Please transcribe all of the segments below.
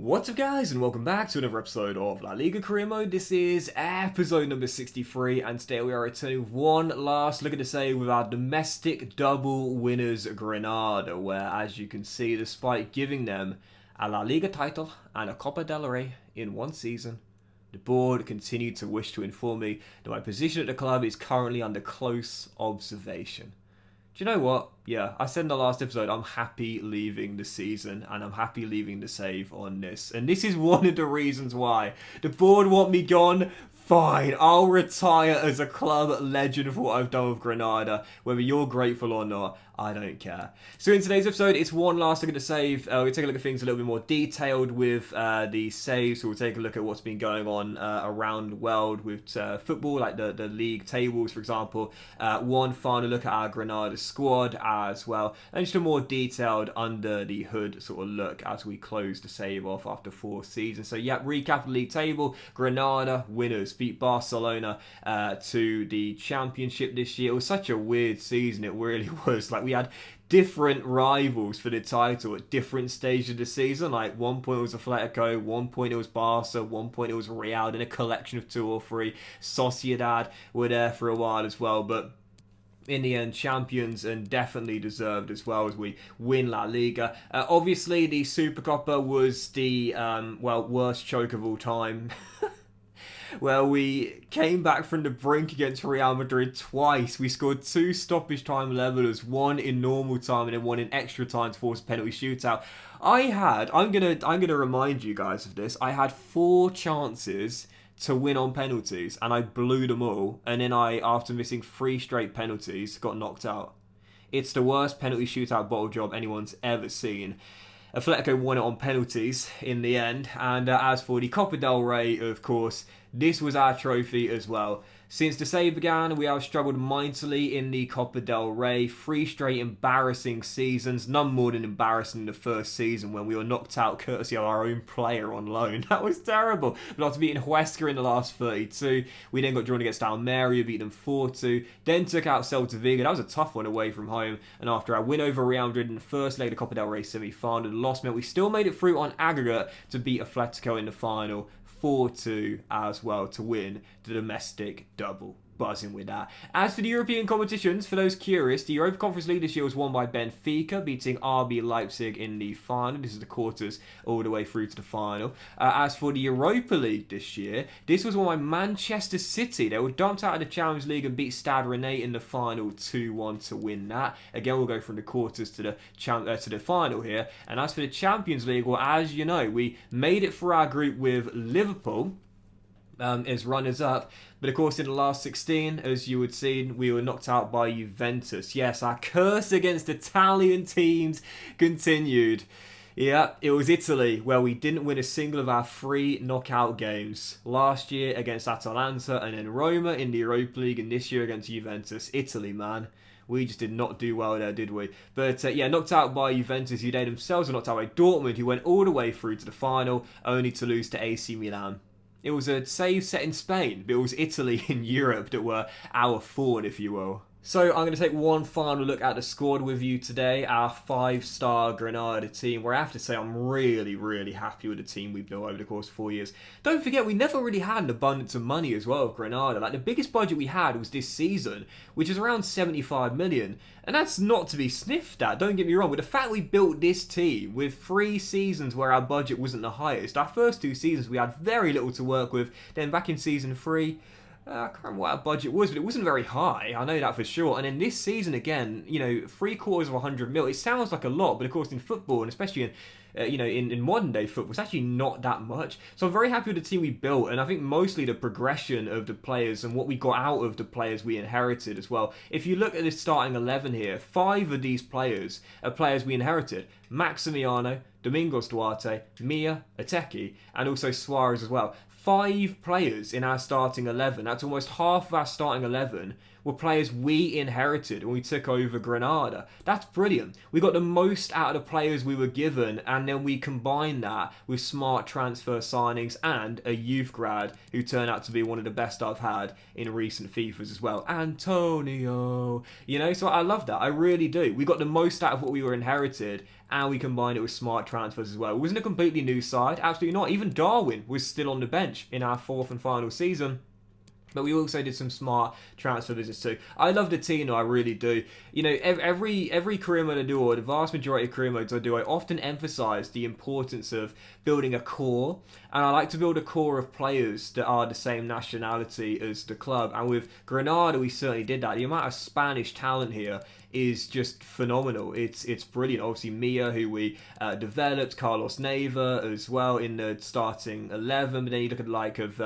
What's up guys, and welcome back to another episode of La Liga Career Mode. This is episode number 63, and today we are returning with one last look at the save with our domestic double winners Granada, where as you can see, despite giving them a La Liga title and a Copa del Rey in one season, the board continued to wish to inform me that my position at the club is currently under close observation. Do you know what? Yeah, I said in the last episode, I'm happy leaving the season and I'm happy leaving the save on this. And this is one of the reasons why. The board want me gone? Fine, I'll retire as a club legend for what I've done with Granada. Whether you're grateful or not, I don't care. So in today's episode, it's one last look at the save. We'll take a look at things a little bit more detailed with the saves. So we'll take a look at what's been going on around the world with football, like the league tables, for example. One final look at our Granada squad as well. And just a more detailed under the hood sort of look as we close the save off after 4 seasons. So yeah, recap the league table. Granada winners beat Barcelona to the championship this year. It was such a weird season, it really was. Like, we had different rivals for the title at different stages of the season. Like, one point it was Atletico, one point it was Barca, one point it was Real, then a collection of 2 or 3. Sociedad were there for a while as well, but in the end, champions, and definitely deserved as well as we win La Liga. Obviously, the Supercopa was the, worst choke of all time. Well, we came back from the brink against Real Madrid twice. We scored 2 stoppage time levelers, 1 in normal time and then 1 in extra time to force a penalty shootout. I'm gonna remind you guys of this. I had 4 chances to win on penalties and I blew them all. And then after missing 3 straight penalties, got knocked out. It's the worst penalty shootout bottle job anyone's ever seen. Atletico won it on penalties in the end. And as for the Copa del Rey, of course, this was our trophy as well. Since the save began, we have struggled mightily in the Copa del Rey. 3 straight embarrassing seasons, none more than embarrassing the first season when we were knocked out courtesy of our own player on loan. That was terrible. But after beating Huesca in the last 32, we then got drawn against Almeria, beat them 4-2, then took out Celta Vigo. That was a tough one away from home. And after our win over Real Madrid in the first leg of the Copa del Rey semi-final, the loss meant we still made it through on aggregate to beat Atletico in the final. 4-2 as well to win the domestic double. Buzzing with that. As for the European competitions, for those curious, the Europa Conference League this year was won by Benfica, beating RB Leipzig in the final. This is the quarters all the way through to the final. As for the Europa League this year, this was won by Manchester City. They were dumped out of the Champions League and beat Stade Rennais in the final 2-1 to win that. Again, we'll go from the quarters to the final here. And as for the Champions League, well, as you know, we made it through our group with Liverpool as runners-up. But of course, in the last 16, as you would see, we were knocked out by Juventus. Yes, our curse against Italian teams continued. Yeah, it was Italy, where we didn't win a single of our 3 knockout games. Last year against Atalanta, and then Roma in the Europa League, and this year against Juventus. Italy, man. We just did not do well there, did we? But yeah, knocked out by Juventus, who they themselves were knocked out by Dortmund, who went all the way through to the final, only to lose to AC Milan. It was a save set in Spain, but it was Italy in Europe that were our forward, if you will. So I'm going to take one final look at the squad with you today, our 5-star Granada team, where I have to say I'm really, really happy with the team we've built over the course of 4 years. Don't forget, we never really had an abundance of money as well with Granada. Like, the biggest budget we had was this season, which is around 75 million. And that's not to be sniffed at, don't get me wrong. But the fact we built this team with 3 seasons where our budget wasn't the highest. Our first 2 seasons we had very little to work with. Then back in season 3... I can't remember what our budget was, but it wasn't very high. I know that for sure. And in this season, again, you know, 750 million. It sounds like a lot, but of course in football, and especially in modern day football, it's actually not that much. So I'm very happy with the team we built, and I think mostly the progression of the players and what we got out of the players we inherited as well. If you look at the starting 11 here, 5 of these players are players we inherited. Maximiano, Domingos Duarte, Mia, Ateki, and also Suarez as well. 5 players in our starting 11. That's almost half of our starting 11 were players we inherited when we took over Granada. That's brilliant. We got the most out of the players we were given, and then we combined that with smart transfer signings and a youth grad who turned out to be one of the best I've had in recent FIFAs as well. Antonio. You know, so I love that. I really do. We got the most out of what we were inherited, and we combined it with smart transfers as well. It wasn't a completely new side. Absolutely not. Even Darwin was still on the bench in our fourth and final season. But we also did some smart transfer visits too. I love the Tino, I really do. You know, every career mode I do, or the vast majority of career modes I do, I often emphasise the importance of building a core. And I like to build a core of players that are the same nationality as the club. And with Granada, we certainly did that. The amount of Spanish talent here is just phenomenal. It's brilliant. Obviously, Mia, who we developed, Carlos Neiva as well in the starting 11. But then you look at the like of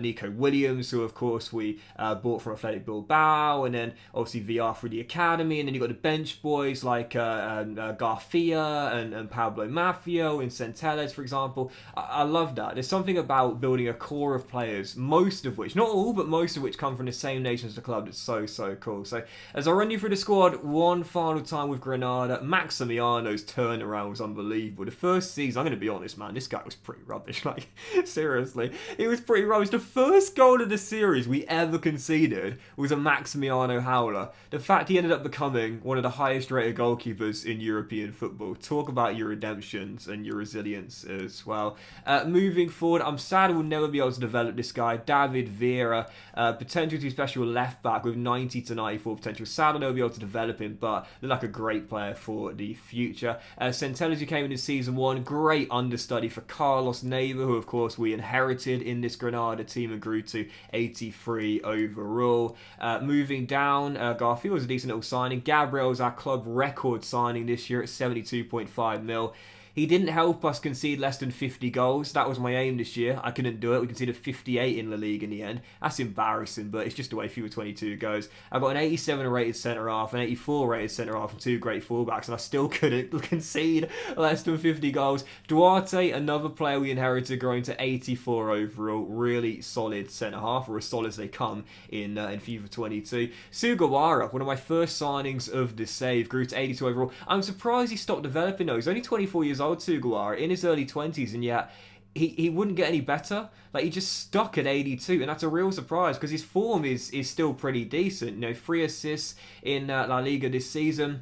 Nico Williams, who of course we bought from Athletic Bilbao, and then obviously VR through the academy, and then you got the bench boys like Garcia and Pablo Mafio in Centelles, for example. I love that. There's something about building a core of players, most of which, not all, but most of which come from the same nation as the club. That's so cool. So as I run you through the squad one final time with Granada, Maximiano's turnaround was unbelievable. The first season, I'm going to be honest, man, this guy was pretty rubbish. Like, seriously, he was pretty rubbish. The first goal of the series we ever conceded was a Maximiano howler. The fact he ended up becoming one of the highest rated goalkeepers in European football. Talk about your redemptions and your resilience as well. Moving forward, I'm sad we'll never be able to develop this guy. David Vieira, potential to be special left back with 90 to 94 potential. Sad I'll never be able to develop him, but look like a great player for the future. Centelles, who came in season 1, great understudy for Carlos Neiva, who of course we inherited in this Granada team and grew to 83 overall. Moving down, Garfield was a decent little signing. Gabriel's our club record signing this year at 72.5 mil. He didn't help us concede less than 50 goals. That was my aim this year. I couldn't do it. We conceded 58 in La Liga in the end. That's embarrassing, but it's just the way FIFA 22 goes. I got an 87 rated centre-half, an 84 rated centre-half, and 2 great fullbacks, and I still couldn't concede less than 50 goals. Duarte, another player we inherited, growing to 84 overall. Really solid centre-half, or as solid as they come in FIFA 22. Sugawara, one of my first signings of the save, grew to 82 overall. I'm surprised he stopped developing though. He's only 24 years old, Sugawara, in his early 20s, and yet he wouldn't get any better. Like, he just stuck at 82, and that's a real surprise because his form is still pretty decent. You know, 3 assists in La Liga this season,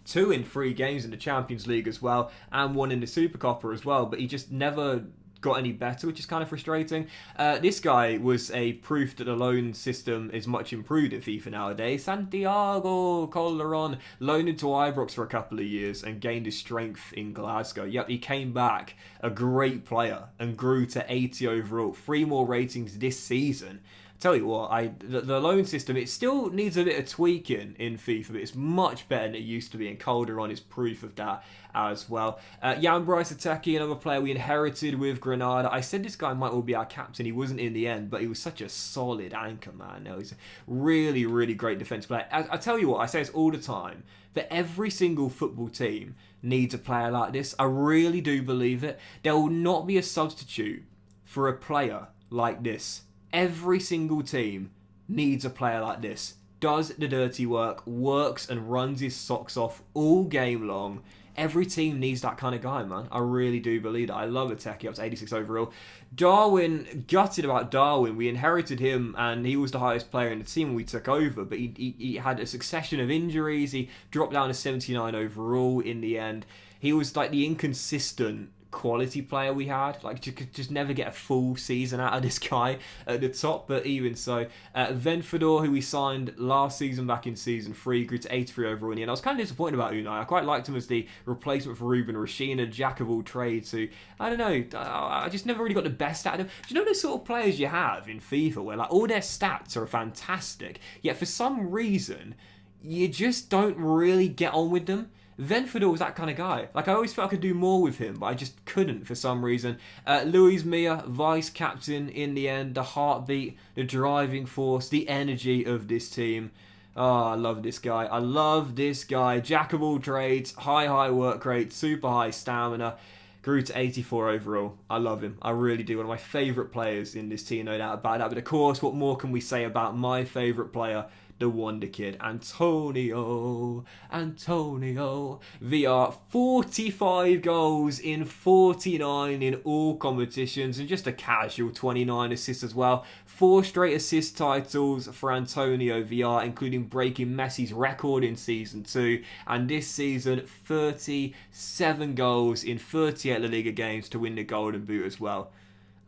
2 in 3 games in the Champions League as well, and 1 in the Supercopa as well, but he just never got any better, which is kind of frustrating. This guy was a proof that the loan system is much improved in FIFA nowadays. Santiago Calderon loaned to Ibrox for a couple of years and gained his strength in Glasgow. Yep, he came back a great player and grew to 80 overall. 3 more ratings this season. Tell you what, the loan system, it still needs a bit of tweaking in FIFA, but it's much better than it used to be, and Calderon is proof of that as well. Jan Bryce Ateki, another player we inherited with Granada. I said this guy might well be our captain. He wasn't in the end, but he was such a solid anchor, man. No, he's a really, really great defensive player. I tell you what, I say this all the time, that every single football team needs a player like this. I really do believe it. There will not be a substitute for a player like this. Every single team needs a player like this. Does the dirty work, works and runs his socks off all game long. Every team needs that kind of guy, man. I really do believe that. I love Ateki, up to 86 overall. Darwin, gutted about Darwin. We inherited him and he was the highest player in the team when we took over, but he had a succession of injuries. He dropped down to 79 overall in the end. He was like the inconsistent quality player we had. Like, you could just never get a full season out of this guy at the top, but even so, Venfador, who we signed last season back in season 3, grew to 83 overall in the end. I was kind of disappointed about Unai. I quite liked him as the replacement for Ruben Rasheen, a jack of all trades who, I don't know, I just never really got the best out of him. Do you know the sort of players you have in FIFA where like all their stats are fantastic, yet for some reason you just don't really get on with them? Venfador was that kind of guy. Like, I always felt I could do more with him, but I just couldn't for some reason. Luis Mia, vice-captain in the end, the heartbeat, the driving force, the energy of this team. Oh, I love this guy. I love this guy. Jack of all trades, high work rate, super high stamina. Grew to 84 overall. I love him. I really do. One of my favourite players in this team, no doubt about that. But of course, what more can we say about my favourite player, the Wonder Kid, Antonio. VR, 45 goals in 49 in all competitions, and just a casual 29 assists as well. 4 straight assist titles for Antonio VR, including breaking Messi's record in Season 2, and this season 37 goals in 38 La Liga games to win the Golden Boot as well.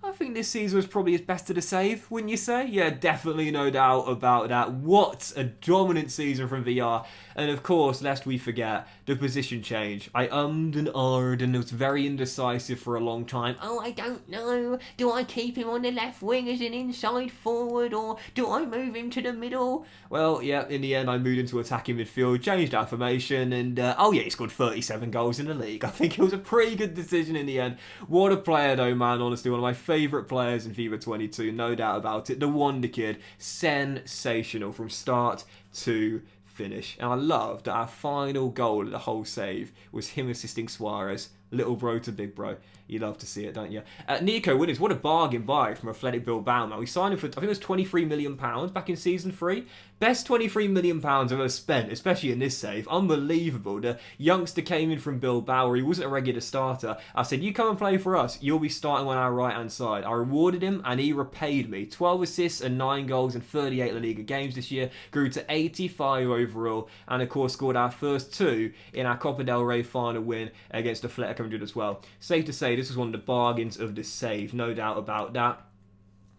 I think this season was probably his best of the save, wouldn't you say? Yeah, definitely, no doubt about that. What a dominant season from VR. And of course, lest we forget, the position change. I ummed and ahed and was very indecisive for a long time. Oh, I don't know. Do I keep him on the left wing as an inside forward, or do I move him to the middle? Well, yeah, in the end, I moved into attacking midfield, changed our formation, and oh yeah, he scored 37 goals in the league. I think it was a pretty good decision in the end. What a player though, man, honestly. One of my favourite players in FIFA 22, no doubt about it. The Wonder Kid, sensational from start to finish. And I love that our final goal of the whole save was him assisting Suarez. Little bro to big bro. You love to see it, don't you? Nico Williams, what a bargain buy from Athletic Bilbao, man. We signed him for, I think it was £23 million back in Season 3. Best £23 million I've ever spent, especially in this save. Unbelievable. The youngster came in from Bilbao, where he wasn't a regular starter. I said, you come and play for us. You'll be starting on our right-hand side. I rewarded him, and he repaid me. 12 assists and 9 goals in 38 La Liga games this year. Grew to 85 overall, and of course scored our first 2 in our Copa del Rey final win against Athletic Madrid as well. Safe to say, this was one of the bargains of the save, no doubt about that.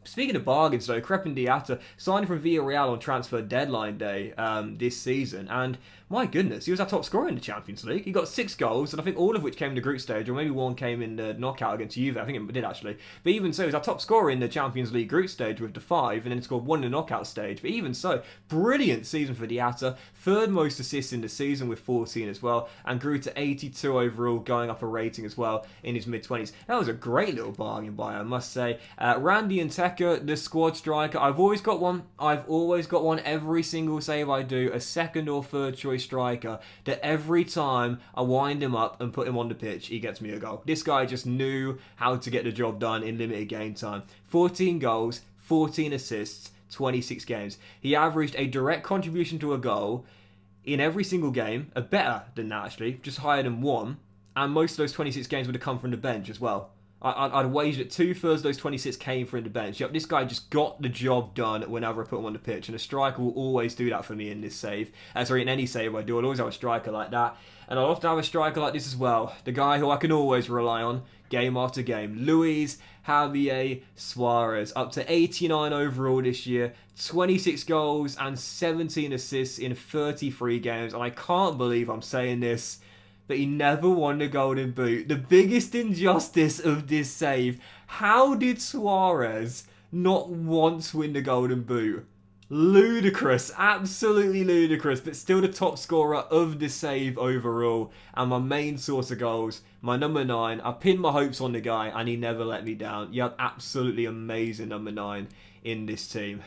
Speaking of bargains though, Crepin Diatta signed from Villarreal on transfer deadline day this season, and my goodness, he was our top scorer in the Champions League. He got 6 goals, and I think all of which came in the group stage, or maybe one came in the knockout against Juve. I think it did actually. But even so, he was our top scorer in the Champions League group stage with the 5, and then scored 1 in the knockout stage. But even so, brilliant season for Diatta. 3rd most assists in the season with 14 as well, and grew to 82 overall, going up a rating as well in his mid-20s. That was a great little bargain buy, I must say. Randy and Teka, the squad striker. I've always got one. Every single save I do, a 2nd or 3rd choice striker, that every time I wind him up and put him on the pitch, he gets me a goal. This guy just knew how to get the job done in limited game time. 14 goals, 14 assists, 26 games. He averaged a direct contribution to a goal in every single game, better than that actually, just higher than 1, and most of those 26 games would have come from the bench as well. I'd wagered that 2/3 of those 26 came from the bench. Yep, this guy just got the job done whenever I put him on the pitch, and a striker will always do that for me in this save. In any save I do, I'll always have a striker like that, and I'll often have a striker like this as well. The guy who I can always rely on, game after game. Luis Javier Suarez, up to 89 overall this year, 26 goals and 17 assists in 33 games, and I can't believe I'm saying this, but he never won the Golden Boot. The biggest injustice of this save. How did Suarez not once win the Golden Boot? Ludicrous, absolutely ludicrous, but still the top scorer of the save overall, and my main source of goals, my number 9. I pinned my hopes on the guy, and he never let me down. Yep, absolutely amazing number 9 in this team.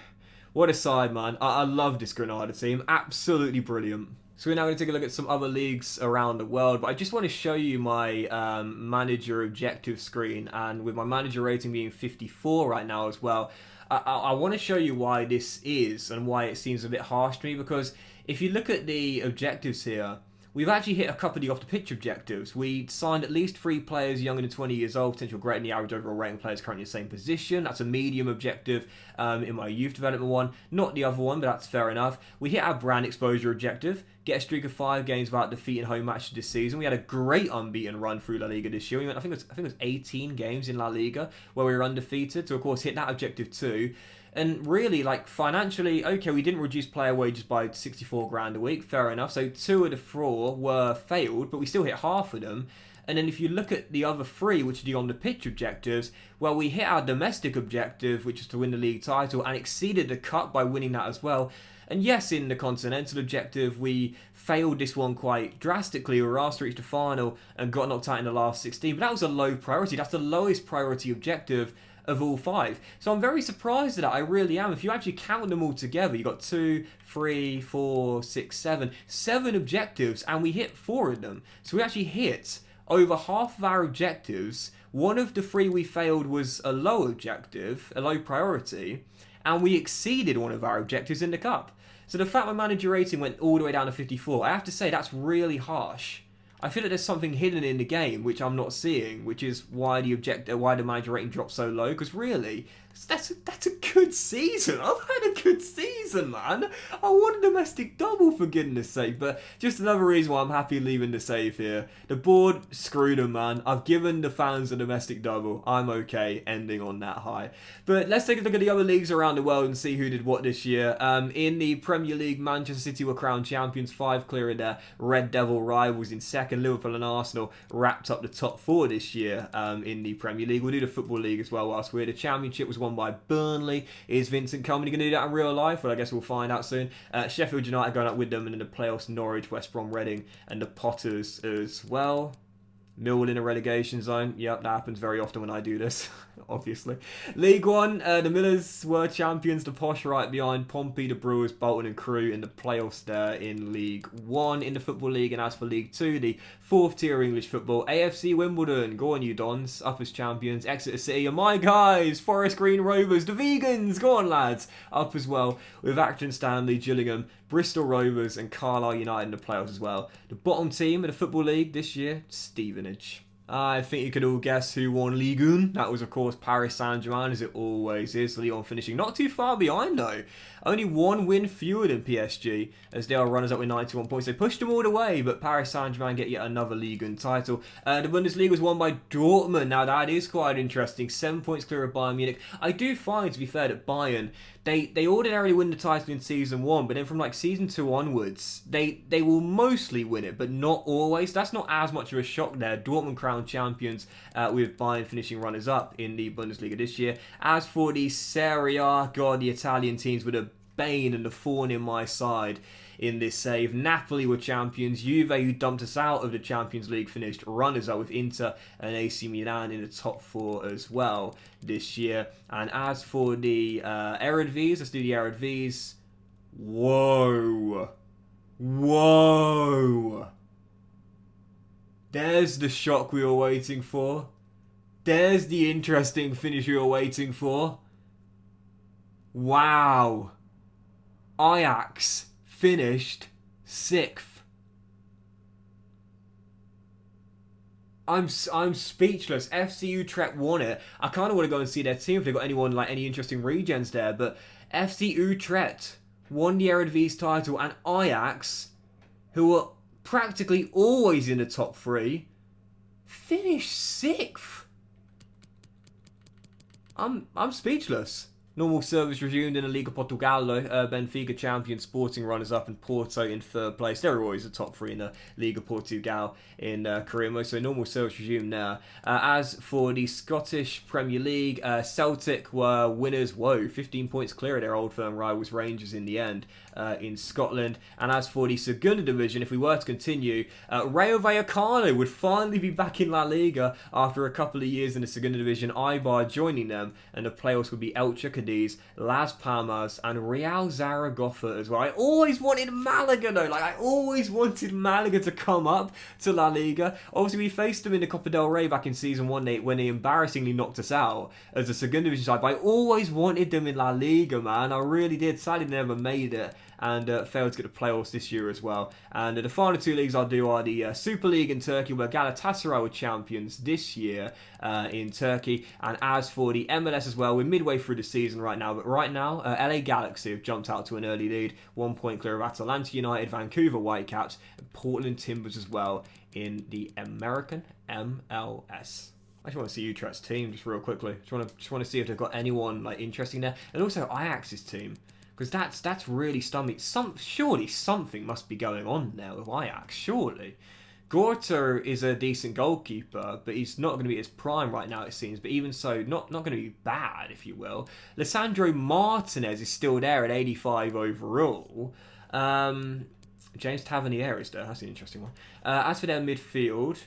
What a side, man. I love this Granada team. Absolutely brilliant. So we're now going to take a look at some other leagues around the world, but I just want to show you my manager objective screen, and with my manager rating being 54 right now as well, I want to show you why this is and why it seems a bit harsh to me, because if you look at the objectives here, we've actually hit a couple of the off-the-pitch objectives. We signed at least 3 players younger than 20 years old, potential greater than the average overall rating players currently in the same position. That's a medium objective in my youth development one. Not the other one, but that's fair enough. We hit our brand exposure objective. Get a streak of 5 games without defeating home matches this season. We had a great unbeaten run through La Liga this year. We went, I think it was 18 games in La Liga where we were undefeated. To, of course, hit that objective too. And really, like, financially, okay, we didn't reduce player wages by 64 grand a week, fair enough. So 2 of the 4 were failed, but we still hit half of them. And then if you look at the other 3, which are the on-the-pitch objectives, well, we hit our domestic objective, which is to win the league title, and exceeded the cup by winning that as well. And yes, in the continental objective, we failed this one quite drastically. We were asked to reach the final and got knocked out in the last 16, but that was a low priority. That's the lowest priority objective of all 5. So I'm very surprised at that. I really am. If you actually count them all together, you got 2, 3, 4, 6, 7 objectives, and we hit 4 of them. So we actually hit over half of our objectives, one of the 3 we failed was a low objective, a low priority, and we exceeded one of our objectives in the cup. So the fact my manager rating went all the way down to 54, I have to say that's really harsh. I feel like there's something hidden in the game which I'm not seeing, which is why the manager rating dropped so low. Because really, that's a good season. I've had a good season, man. I want a domestic double, for goodness sake. But just another reason why I'm happy leaving the save here. The board screwed them, man. I've given the fans a domestic double. I'm okay ending on that high. But let's take a look at the other leagues around the world and see who did what this year. In the Premier League, Manchester City were crowned champions, 5 clear of their Red Devil rivals in second. Liverpool and Arsenal wrapped up the top 4 this year in the Premier League. We'll do the Football League as well whilst we're here. The Championship was won by Burnley. Is Vincent Kompany going to do that in real life? Well, I guess we'll find out soon. Sheffield United going up with them, and in the playoffs, Norwich, West Brom, Reading, and the Potters as well. Millwall in a relegation zone. Yep, that happens very often when I do this, obviously. League One, the Millers were champions. The Posh right behind Pompey, the Brewers, Bolton and Crewe in the playoffs there in League One. In the Football League, and as for League Two, the 4th tier English football, AFC Wimbledon, go on you Dons, up as champions. Exeter City, and my guys, Forest Green Rovers, the Vegans, go on lads, up as well, with Acton Stanley, Gillingham, Bristol Rovers and Carlisle United in the playoffs as well. The bottom team of the Football League this year, Stevenage. I think you could all guess who won Ligue 1. That was, of course, Paris Saint-Germain, as it always is. Lyon finishing not too far behind, though. Only 1 win fewer than PSG, as they are runners up with 91 points. They pushed them all the way, but Paris Saint-Germain get yet another Ligue 1 title. The Bundesliga was won by Dortmund. Now, that is quite interesting. 7 points clear of Bayern Munich. I do find, to be fair, that Bayern, they ordinarily win the title in Season 1, but then from like Season 2 onwards, they will mostly win it, but not always. That's not as much of a shock there. Dortmund crowned champions with Bayern finishing runners-up in the Bundesliga this year. As for the Serie A, God, the Italian teams were the bane and the thorn in my side in this save. Napoli were champions. Juve, who dumped us out of the Champions League, finished runners-up with Inter and AC Milan in the top 4 as well this year. And as for the Eredivisie, let's do the Eredivisie. Whoa. Whoa. There's the shock we were waiting for. There's the interesting finish we were waiting for. Wow. Ajax finished 6th. I'm speechless. FC Utrecht won it. I kind of want to go and see their team if they've got anyone like any interesting regens there. But FC Utrecht won the Eredivisie title, and Ajax, who were practically always in the top 3, finished 6th. I'm speechless. Normal service resumed in the Liga Portugal. Benfica champions, Sporting runners-up, and Porto in 3rd place. They're always the top 3 in the Liga Portugal in career mode, so normal service resumed now. As for the Scottish Premier League, Celtic were winners. 15 points clear of their old firm rivals Rangers in the end in Scotland. And as for the Segunda Division, if we were to continue, Rayo Vallecano would finally be back in La Liga after a couple of years in the Segunda Division. Eibar joining them, and the playoffs would be Elche Cadiz, Las Palmas, and Real Zaragoza as well. I always wanted Malaga though. I always wanted Malaga to come up to La Liga. Obviously, we faced them in the Copa del Rey back in Season 1 when they embarrassingly knocked us out as a Segunda Division side. But I always wanted them in La Liga, man. I really did. Sadly, they never made it, and failed to get the playoffs this year as well. And the final 2 leagues I'll do are the Super League in Turkey, where Galatasaray were champions this year in Turkey. And as for the MLS as well, we're midway through the season right now, but right now, LA Galaxy have jumped out to an early lead, 1 point clear of Atlanta United, Vancouver Whitecaps, and Portland Timbers as well in the American MLS. I just want to see Utrecht's team just real quickly. Just want to see if they've got anyone like interesting there, and also Ajax's team. Because that's really stunning. Surely something must be going on there with Ajax, surely. Gorter is a decent goalkeeper, but he's not going to be at his prime right now, it seems. But even so, not going to be bad, if you will. Lisandro Martinez is still there at 85 overall. James Tavernier is there. That's an interesting one. As for their midfield...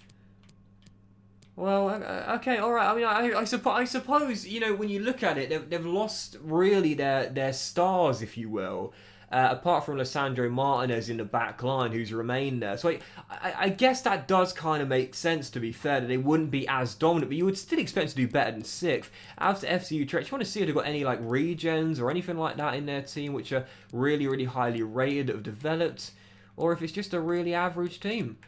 Well, okay, all right. I mean, I suppose, you know, when you look at it, they've lost really their stars, if you will. apart from Lisandro Martinez in the back line, who's remained there. So I guess that does kind of make sense, to be fair, that they wouldn't be as dominant, but you would still expect to do better than 6th. After FC Utrecht, you want to see if they've got any like regens or anything like that in their team, which are really, really highly rated, that have developed, or if it's just a really average team.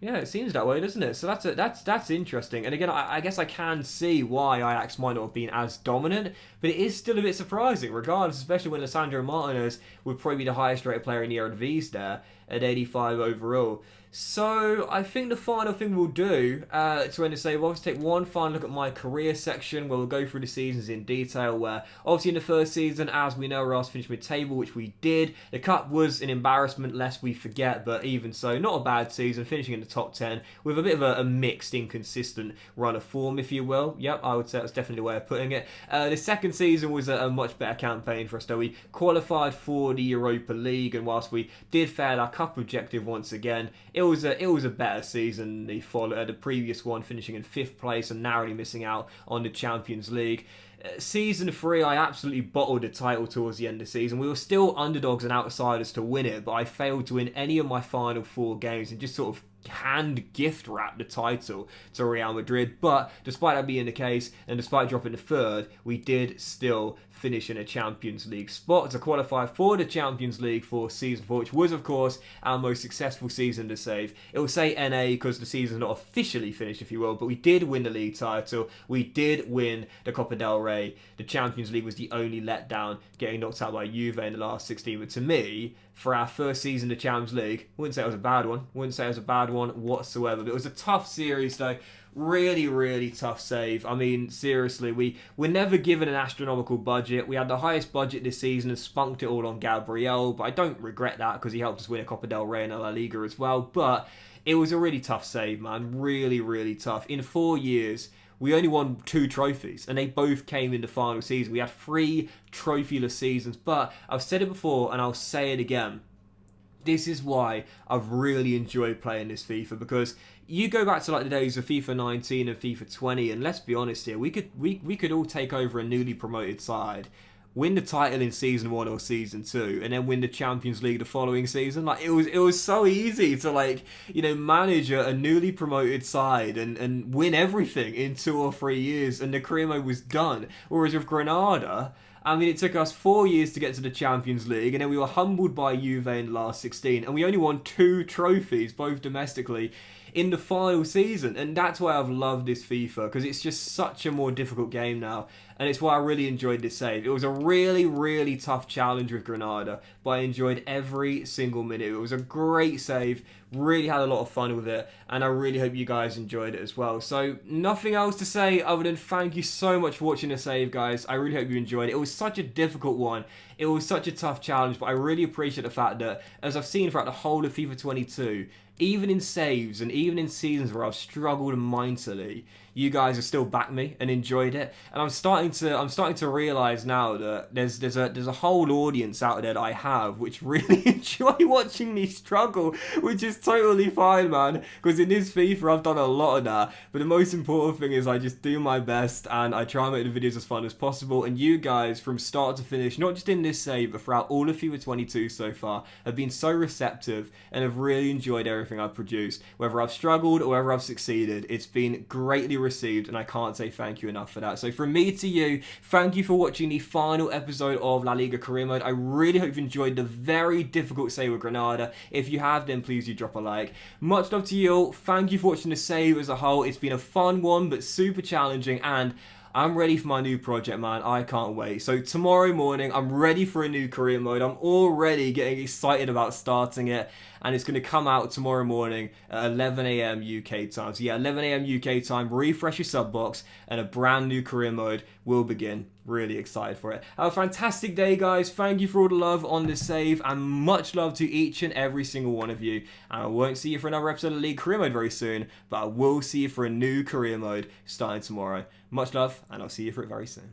Yeah, it seems that way, doesn't it? So that's interesting. And again, I guess I can see why Ajax might not have been as dominant, but it is still a bit surprising, regardless, especially when Lisandro Martinez would probably be the highest rated player in the Eredivisie there at 85 overall. So I think the final thing we'll do to end the save, we'll obviously take one final look at my career section where we'll go through the seasons in detail, where obviously in the first season, as we know, Ross finished mid-table, which we did. The cup was an embarrassment, lest we forget, but even so, not a bad season, finishing in the top 10 with a bit of a mixed, inconsistent run of form, if you will. Yep, I would say that's definitely the way of putting it. The second season was a much better campaign for us, though. We qualified for the Europa League, and whilst we did fail our cup objective once again, it was a better season. The previous one, finishing in 5th place and narrowly missing out on the Champions League. Season 3, I absolutely bottled the title towards the end of the season. We were still underdogs and outsiders to win it, but I failed to win any of my final 4 games and just sort of hand gift wrap the title to Real Madrid. But despite that being the case, and despite dropping the 3rd, we did still finish in a Champions League spot to qualify for the Champions League for season 4, which was of course our most successful season to save. It will say NA because the season's not officially finished, if you will, but we did win the league title, we did win the Copa del Rey. The Champions League was the only letdown, getting knocked out by Juve in the last 16, but to me, for our first season of the Champions League, wouldn't say it was a bad one whatsoever, but it was a tough series though. Really, really tough save. I mean, seriously, we were never given an astronomical budget. We had the highest budget this season and spunked it all on Gabriel, but I don't regret that because he helped us win a Copa del Rey and a La Liga as well. But it was a really tough save, man. Really, really tough. In 4 years, we only won 2 trophies, and they both came in the final season. We had 3 trophyless seasons, but I've said it before, and I'll say it again. This is why I've really enjoyed playing this FIFA, because you go back to like the days of FIFA 19 and FIFA 20, and let's be honest here, we could all take over a newly promoted side, win the title in season 1 or season 2, and then win the Champions League the following season. Like it was so easy to manage a newly promoted side and win everything in 2 or 3 years, and the career mode was done. Whereas with Granada, I mean, it took us 4 years to get to the Champions League, and then we were humbled by Juve in the last 16, and we only won 2 trophies, both domestically, in the final season. And that's why I've loved this FIFA, because it's just such a more difficult game now, and it's why I really enjoyed this save. It was a really, really tough challenge with Granada, but I enjoyed every single minute. It was a great save, really had a lot of fun with it, and I really hope you guys enjoyed it as well. So nothing else to say other than thank you so much for watching the save, guys. I really hope you enjoyed it. It was such a difficult one. It was such a tough challenge, but I really appreciate the fact that, as I've seen throughout the whole of FIFA 22, even in saves and even in seasons where I've struggled mightily, you guys have still backed me and enjoyed it. And I'm starting to realise now that there's a whole audience out there that I have which really enjoy watching me struggle, which is totally fine, man. Because in this FIFA I've done a lot of that. But the most important thing is I just do my best and I try and make the videos as fun as possible. And you guys, from start to finish, not just in this save, but throughout all of FIFA 22 so far, have been so receptive and have really enjoyed everything I've produced. Whether I've struggled or whether I've succeeded, it's been greatly received, and I can't say thank you enough for that. So from me to you, thank you for watching the final episode of La Liga Career Mode. I really hope you enjoyed the very difficult save with Granada. If you have, then please do drop a like. Much love to you all. Thank you for watching the save as a whole. It's been a fun one, but super challenging, and I'm ready for my new project, man. I can't wait. So tomorrow morning, I'm ready for a new career mode. I'm already getting excited about starting it. And it's going to come out tomorrow morning at 11 AM UK time. So yeah, 11 AM UK time, refresh your sub box, and a brand new career mode will begin. Really excited for it. Have a fantastic day, guys. Thank you for all the love on this save, and much love to each and every single one of you. And I won't see you for another episode of League Career Mode very soon, but I will see you for a new career mode starting tomorrow. Much love, and I'll see you for it very soon.